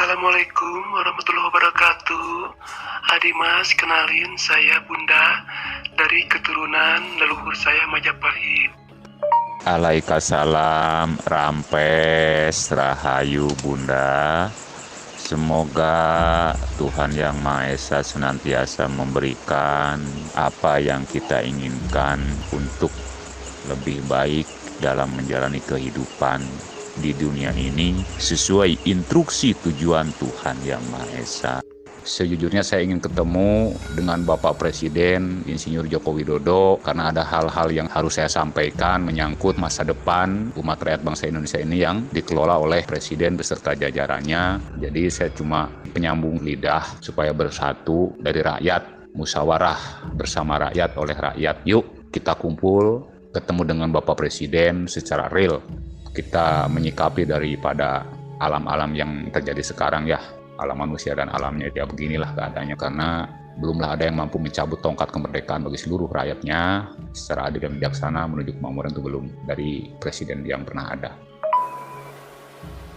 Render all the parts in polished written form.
Assalamualaikum warahmatullahi wabarakatuh. Mas, kenalin saya Bunda dari keturunan leluhur saya Majapahit. Alaikasalam, Rampes, Rahayu Bunda. Semoga Tuhan Yang Maha Esa senantiasa memberikan apa yang kita inginkan untuk lebih baik dalam menjalani kehidupan di dunia ini sesuai instruksi tujuan Tuhan Yang Maha Esa. Sejujurnya saya ingin ketemu dengan Bapak Presiden Insinyur Joko Widodo karena ada hal-hal yang harus saya sampaikan menyangkut masa depan umat rakyat bangsa Indonesia ini yang dikelola oleh Presiden beserta jajarannya. Jadi saya cuma penyambung lidah supaya bersatu dari rakyat, musyawarah bersama rakyat oleh rakyat. Yuk kita kumpul, ketemu dengan Bapak Presiden secara real. Kita menyikapi daripada alam-alam yang terjadi sekarang ya. Alam manusia dan alamnya ya beginilah keadaannya, karena belumlah ada yang mampu mencabut tongkat kemerdekaan bagi seluruh rakyatnya secara adil dan bijaksana menuju kemakmuran itu belum dari presiden yang pernah ada.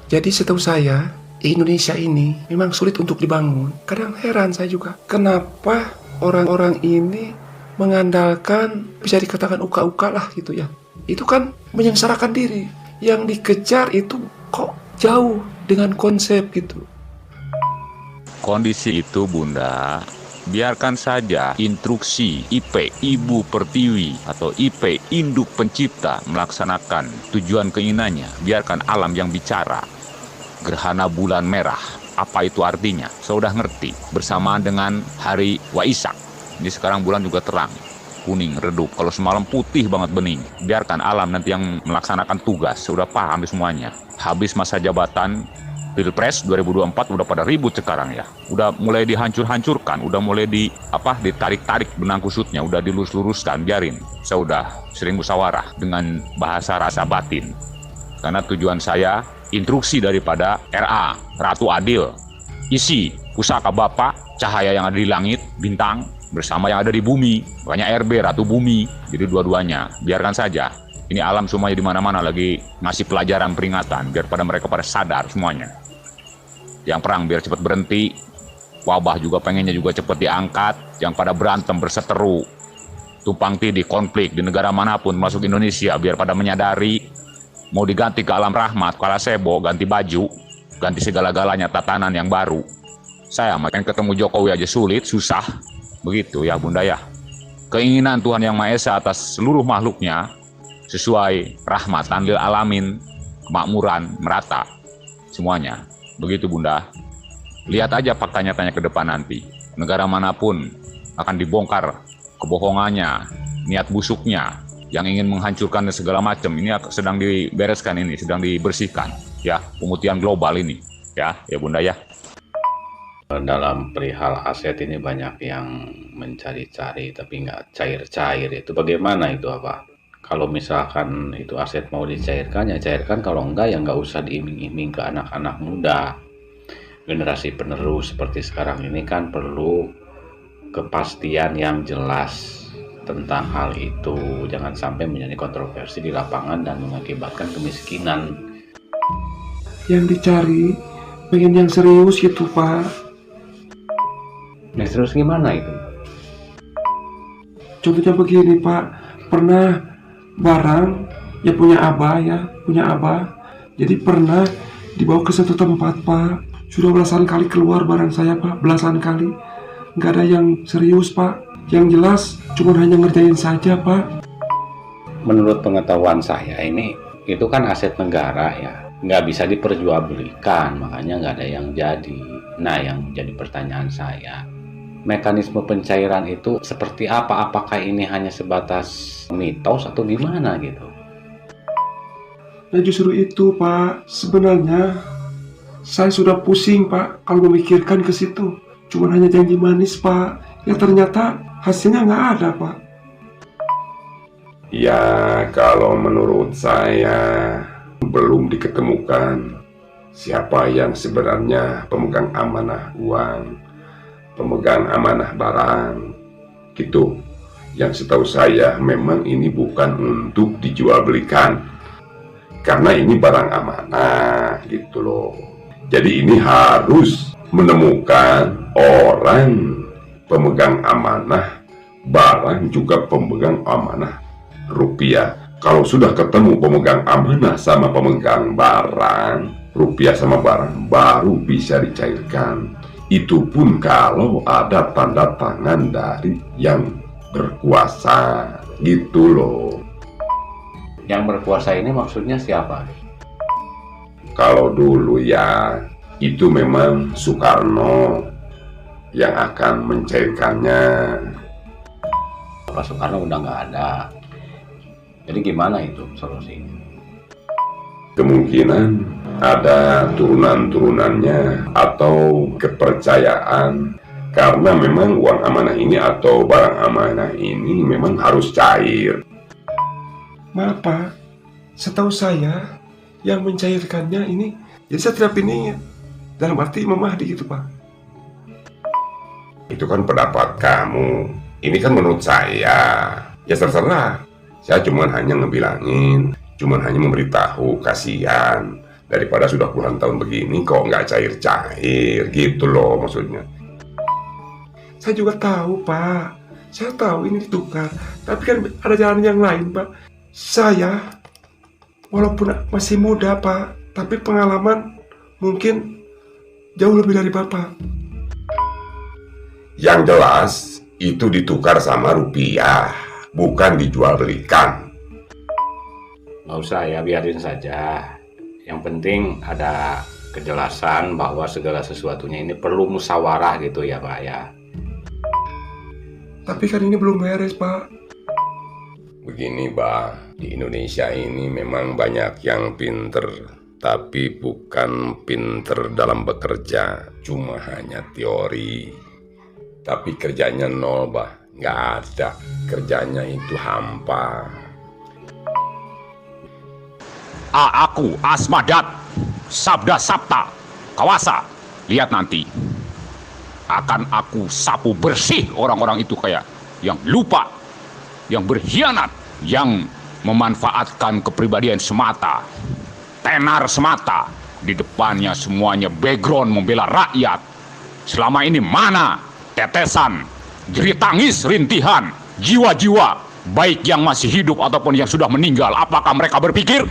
Jadi setahu saya, Indonesia ini memang sulit untuk dibangun. Kadang heran saya juga, kenapa orang-orang ini mengandalkan, bisa dikatakan uka-uka lah gitu ya. Itu kan menyengsarakan diri. Yang dikejar itu kok jauh dengan konsep gitu. Kondisi itu Bunda, biarkan saja instruksi IP, Ibu Pertiwi atau IP, Induk Pencipta melaksanakan tujuan keinginannya. Biarkan alam yang bicara. Gerhana bulan merah, apa itu artinya? Saya udah ngerti. Bersamaan dengan hari Waisak. Ini sekarang bulan juga terang, kuning, redup. Kalau semalam putih banget bening. Biarkan alam nanti yang melaksanakan tugas. Sudah paham semuanya. Habis masa jabatan Pilpres 2024 udah pada ribut sekarang ya. Udah mulai dihancur-hancurkan, udah mulai ditarik-tarik benang kusutnya, udah dilurus-luruskan, biarin. Saya udah sering musyawarah dengan bahasa rasa batin. Karena tujuan saya, instruksi daripada RA, Ratu Adil. Isi pusaka Bapak, cahaya yang ada di langit, bintang, bersama yang ada di bumi. Banyak RB, Ratu Bumi. Jadi dua-duanya, biarkan saja. Ini alam semuanya di mana-mana lagi ngasih pelajaran peringatan, biar pada mereka pada sadar semuanya. Yang perang biar cepat berhenti, wabah juga pengennya juga cepat diangkat, yang pada berantem berseteru, tumpang tindih konflik di negara manapun masuk Indonesia biar pada menyadari mau diganti ke alam rahmat, kala sebo, ganti baju, ganti segala-galanya tatanan yang baru. Saya makin ketemu Jokowi aja sulit, susah, begitu ya Bunda ya. Keinginan Tuhan Yang Maha Esa atas seluruh makhluknya sesuai rahmatan lil alamin, kemakmuran, merata semuanya. Begitu Bunda. Lihat aja faktanya tanya ke depan nanti. Negara manapun akan dibongkar kebohongannya, niat busuknya, yang ingin menghancurkan dan segala macam. Ini sedang dibereskan ini, sedang dibersihkan. Ya, pemutihan global ini. Ya Bunda ya. Dalam perihal aset ini banyak yang mencari-cari tapi nggak cair-cair. Itu bagaimana itu apa? Kalau misalkan itu aset mau dicairkan, ya cairkan. Kalau enggak, ya nggak usah diiming-iming ke anak-anak muda. Generasi penerus seperti sekarang ini kan perlu kepastian yang jelas tentang hal itu. Jangan sampai menjadi kontroversi di lapangan dan mengakibatkan kemiskinan. Yang dicari, pengen yang serius gitu Pak. Nah, terus gimana itu? Contohnya begini Pak, pernah barang yang punya abah, jadi pernah dibawa ke satu tempat Pak. Sudah belasan kali keluar barang saya Pak, belasan kali. Nggak ada yang serius Pak. Yang jelas cuma hanya ngerjain saja Pak. Menurut pengetahuan saya ini, itu kan aset negara ya, nggak bisa diperjualbelikan, makanya nggak ada yang jadi. Nah, yang jadi pertanyaan saya, mekanisme pencairan itu seperti apa? Apakah ini hanya sebatas mitos atau gimana gitu? Nah justru itu Pak, sebenarnya saya sudah pusing Pak kalau memikirkan ke situ. Cuma hanya janji manis Pak, ya ternyata hasilnya nggak ada Pak. Ya kalau menurut saya belum diketemukan siapa yang sebenarnya pemegang amanah uang, pemegang amanah barang gitu. Yang setahu saya memang ini bukan untuk dijual belikan, karena ini barang amanah gitu loh. Jadi ini harus menemukan orang pemegang amanah barang juga pemegang amanah rupiah. Kalau sudah ketemu pemegang amanah sama pemegang barang, rupiah sama barang, baru bisa dicairkan. Itu pun kalau ada tanda tangan dari yang berkuasa, gitu loh. Yang berkuasa ini maksudnya siapa? Kalau dulu ya, itu memang Soekarno yang akan mencairkannya. Pak Soekarno udah nggak ada. Jadi gimana itu solusinya? Kemungkinan ada turunan-turunannya atau kepercayaan, karena memang uang amanah ini atau barang amanah ini memang harus cair. Maaf Pak, setahu saya yang mencairkannya ini jadi Satria Piningit, dalam arti Imam Mahdi gitu Pak. Itu kan pendapat kamu. Ini kan menurut saya. Ya terserah. Saya cuma hanya ngebilangin, cuma hanya memberitahu, kasihan. Daripada sudah puluhan tahun begini kok nggak cair-cair, gitu loh maksudnya. Saya juga tahu Pak, saya tahu ini ditukar, tapi kan ada jalan yang lain Pak. Saya walaupun masih muda Pak, tapi pengalaman mungkin jauh lebih dari Bapak. Yang jelas itu ditukar sama rupiah, bukan dijual belikan. Nggak usah ya, biarin saja. Yang penting ada kejelasan bahwa segala sesuatunya ini perlu musyawarah gitu ya Pak ya. Tapi kan ini belum beres Pak. Begini Bah, di Indonesia ini memang banyak yang pinter, tapi bukan pinter dalam bekerja, cuma hanya teori. Tapi kerjanya nol Bah, nggak ada, kerjanya itu hampa. Aku Asmadat, Sabda Sapta, Kawasa. Lihat nanti, akan aku sapu bersih orang-orang itu kayak yang lupa, yang berkhianat, yang memanfaatkan kepribadian semata, tenar semata. Di depannya semuanya background membela rakyat. Selama ini mana tetesan, jerit tangis, rintihan, jiwa-jiwa, baik yang masih hidup ataupun yang sudah meninggal? Apakah mereka berpikir?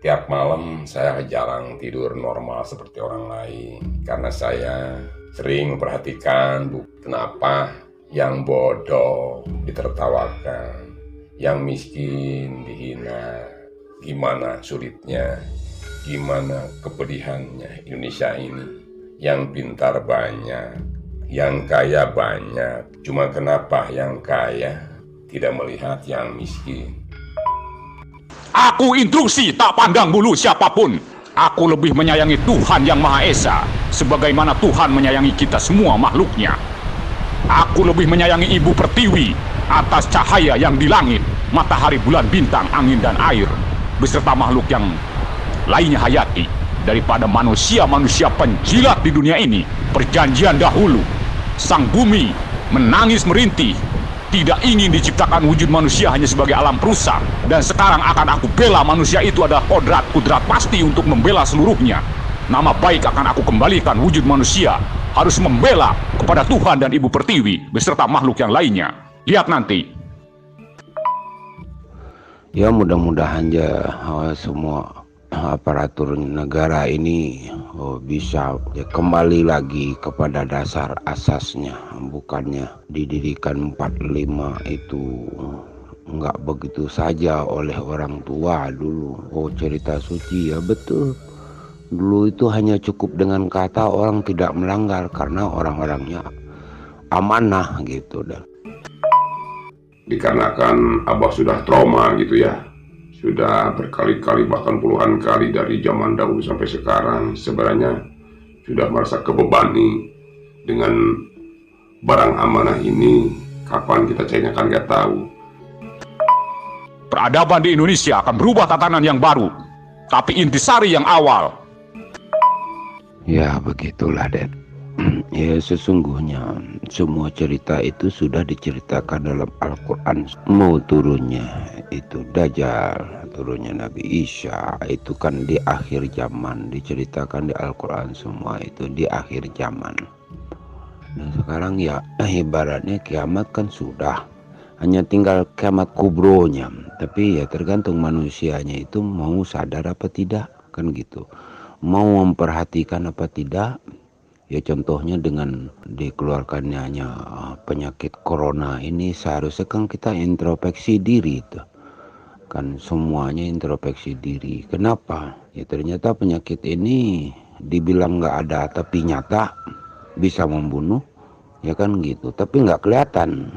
Tiap malam saya jarang tidur normal seperti orang lain, karena saya sering memperhatikan kenapa yang bodoh ditertawakan, yang miskin dihina, gimana sulitnya, gimana kepedihannya Indonesia ini. Yang pintar banyak, yang kaya banyak, cuma kenapa yang kaya tidak melihat yang miskin? Aku instruksi tak pandang bulu siapapun. Aku lebih menyayangi Tuhan Yang Maha Esa, sebagaimana Tuhan menyayangi kita semua makhluknya. Aku lebih menyayangi Ibu Pertiwi atas cahaya yang di langit, matahari, bulan, bintang, angin, dan air, beserta makhluk yang lainnya hayati, daripada manusia-manusia penjilat di dunia ini. Perjanjian dahulu, sang bumi menangis merintih, tidak ingin diciptakan wujud manusia hanya sebagai alam perusak. Dan sekarang akan aku bela manusia itu adalah kodrat pasti untuk membela seluruhnya. Nama baik akan aku kembalikan wujud manusia harus membela kepada Tuhan dan Ibu Pertiwi beserta makhluk yang lainnya. Lihat nanti. Ya mudah-mudahan ya semua aparatur negara ini bisa kembali lagi kepada dasar asasnya, bukannya didirikan 45 itu nggak begitu saja oleh orang tua dulu. Cerita suci ya betul, dulu itu hanya cukup dengan kata orang tidak melanggar karena orang-orangnya amanah gitu. Dan dikarenakan Abah sudah trauma gitu ya, sudah berkali-kali bahkan puluhan kali dari zaman dahulu sampai sekarang, sebenarnya sudah merasa kebebani dengan barang amanah ini. Kapan kita cairnya kan nggak tahu. Peradaban di Indonesia akan berubah tatanan yang baru, tapi intisari yang awal. ya begitulah Den. Ya sesungguhnya semua cerita itu sudah diceritakan dalam Al-Quran. Mau turunnya itu Dajjal, turunnya Nabi Isa, itu kan di akhir zaman, diceritakan di Al-Quran semua itu di akhir zaman. Nah sekarang ya ibaratnya kiamat kan sudah, hanya tinggal kiamat kubronya. Tapi ya tergantung manusianya itu mau sadar apa tidak, kan gitu. Mau memperhatikan apa tidak. Ya contohnya dengan dikeluarkannya penyakit corona ini, seharusnya kan kita introspeksi diri itu. Kan semuanya introspeksi diri. Kenapa? Ya ternyata penyakit ini dibilang nggak ada tapi nyata bisa membunuh. Ya kan gitu. Tapi nggak kelihatan.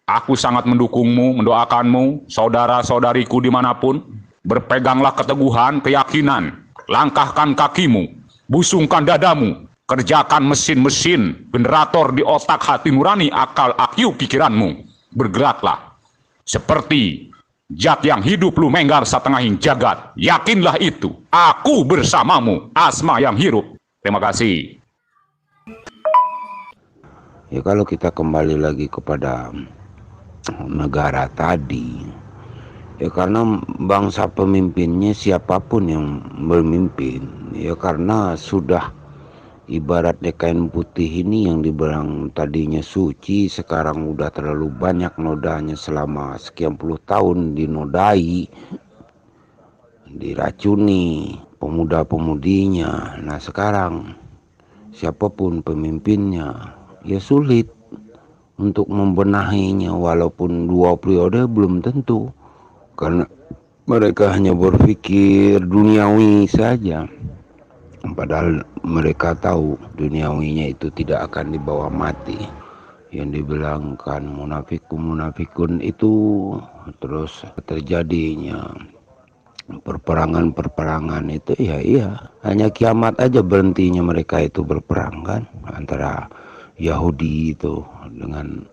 Aku sangat mendukungmu, mendoakanmu, saudara-saudariku dimanapun. Berpeganglah keteguhan, keyakinan. Langkahkan kakimu. Busungkan dadamu, kerjakan mesin-mesin, generator di otak hati nurani, akal IQ pikiranmu. Bergeraklah, seperti zat yang hidup lu menggar satengahing jagat. Yakinlah itu, aku bersamamu, asma yang hirup. Terima kasih. Ya kalau kita kembali lagi kepada negara tadi, ya karena bangsa pemimpinnya siapapun yang memimpin, ya karena sudah ibaratnya kain putih ini yang dibilang tadinya suci, sekarang udah terlalu banyak nodanya selama sekian puluh tahun dinodai, diracuni pemuda-pemudinya. Nah sekarang siapapun pemimpinnya ya sulit untuk membenahinya, walaupun 2 periode belum tentu. Karena mereka hanya berpikir duniawi saja. Padahal mereka tahu duniawinya itu tidak akan dibawa mati. Yang dibilangkan munafikun itu terus terjadinya perperangan itu iya. Hanya kiamat aja berhentinya mereka itu berperang kan. Antara Yahudi itu dengan,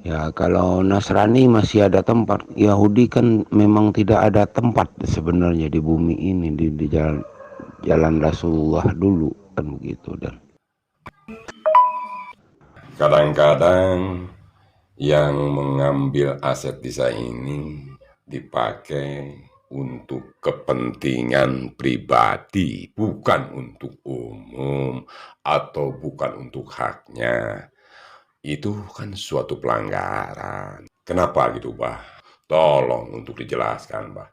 ya kalau Nasrani masih ada tempat, Yahudi kan memang tidak ada tempat sebenarnya di bumi ini, di jalan Rasulullah dulu kan begitu. Dan kadang-kadang yang mengambil aset desa ini dipakai untuk kepentingan pribadi, bukan untuk umum atau bukan untuk haknya. Itu kan suatu pelanggaran. Kenapa gitu, Bah? Tolong untuk dijelaskan, Bah.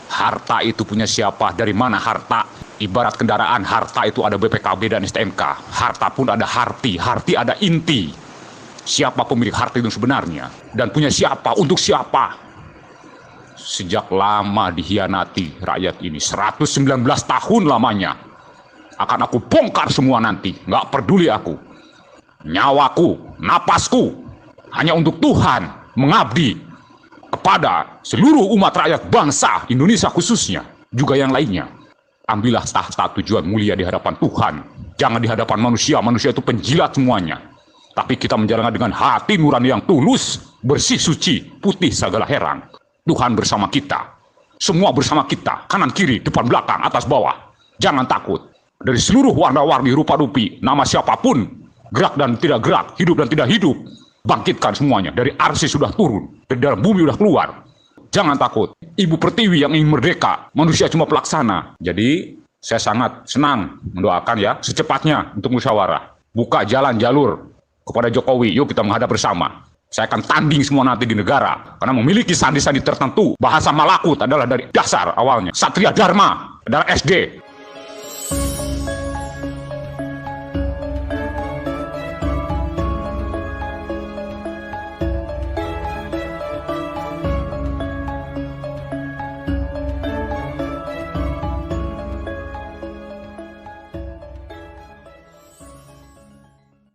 Harta itu punya siapa? Dari mana harta? Ibarat kendaraan, harta itu ada BPKB dan STNK. Harta pun ada harti ada inti. Siapa pemilik harta itu sebenarnya? Dan punya siapa? Untuk siapa? Sejak lama dihianati rakyat ini, 119 tahun lamanya. Akan aku bongkar semua nanti, nggak peduli aku. Nyawaku, napasku, hanya untuk Tuhan, mengabdi kepada seluruh umat rakyat bangsa Indonesia khususnya, juga yang lainnya. Ambillah tahta tujuan mulia di hadapan Tuhan, jangan di hadapan manusia. Manusia itu penjilat semuanya. Tapi kita menjalankan dengan hati nurani yang tulus, bersih, suci, putih segala heran. Tuhan bersama kita, semua bersama kita, kanan kiri, depan belakang, atas bawah. Jangan takut. Dari seluruh warna-warni, rupa-rupi, nama siapapun, gerak dan tidak gerak, hidup dan tidak hidup, bangkitkan semuanya. Dari arsi sudah turun, dari dalam bumi sudah keluar. Jangan takut. Ibu Pertiwi yang ingin merdeka, manusia cuma pelaksana. Jadi saya sangat senang mendoakan ya secepatnya untuk musyawarah. Buka jalan jalur kepada Jokowi, yuk kita menghadap bersama. Saya akan tanding semua nanti di negara, karena memiliki sandi-sandi tertentu. Bahasa Malakut adalah dari dasar awalnya. Satria Dharma adalah SD.